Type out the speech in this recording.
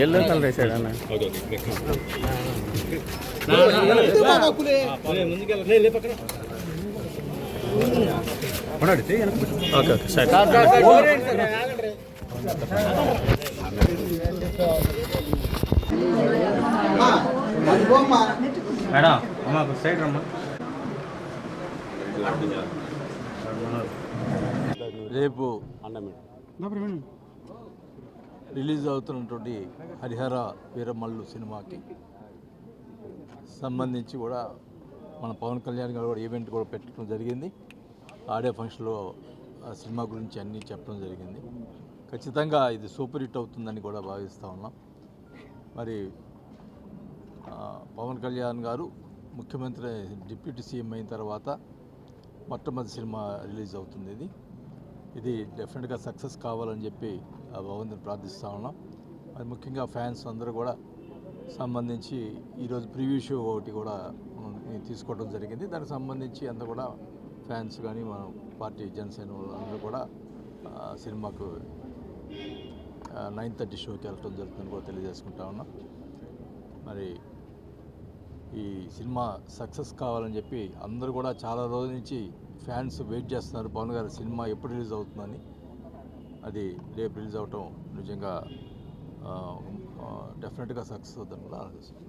Yellow colour వేసాడు అన్న. Okay okay సరే. మేడం అమ్మ సైడ్ రమ్మా. రేపు రిలీజ్ అవుతున్నటువంటి హరిహర వీరమల్లు సినిమాకి సంబంధించి కూడా మన పవన్ కళ్యాణ్ గారు కూడా ఈవెంట్ కూడా పెట్టడం జరిగింది. ఆడియో ఫంక్షన్లో ఆ సినిమా గురించి అన్నీ చెప్పడం జరిగింది. ఖచ్చితంగా ఇది సూపర్ హిట్ అవుతుందని కూడా భావిస్తూ ఉన్నాం. మరి పవన్ కళ్యాణ్ గారు ముఖ్యమంత్రి డిప్యూటీ సీఎం అయిన తర్వాత మొట్టమొదటి సినిమా రిలీజ్ అవుతుంది. ఇది డెఫినెట్గా సక్సెస్ కావాలని చెప్పి ఆ భగవంతుని ప్రార్థిస్తూ ఉన్నాం. అది ముఖ్యంగా ఫ్యాన్స్ అందరూ కూడా సంబంధించి ఈరోజు ప్రివ్యూ షో ఒకటి కూడా తీసుకోవడం జరిగింది. దానికి సంబంధించి అంతా కూడా ఫ్యాన్స్ కానీ మన పార్టీ జనసేన అందరూ కూడా సినిమాకు 9:30 షోకి వెళ్ళటం జరుగుతుందని కూడా తెలియజేసుకుంటా ఉన్నాం. మరి ఈ సినిమా సక్సెస్ కావాలని చెప్పి అందరూ కూడా చాలా రోజుల నుంచి ఫ్యాన్స్ వెయిట్ చేస్తున్నారు పవన్ గారి సినిమా ఎప్పుడు రిలీజ్ అవుతుందని. అది రేపు రిలీజ్ అవటం నిజంగా డెఫినెట్గా సక్సెస్ అవుతుందని కూడా ఆలోచిస్తున్నాం.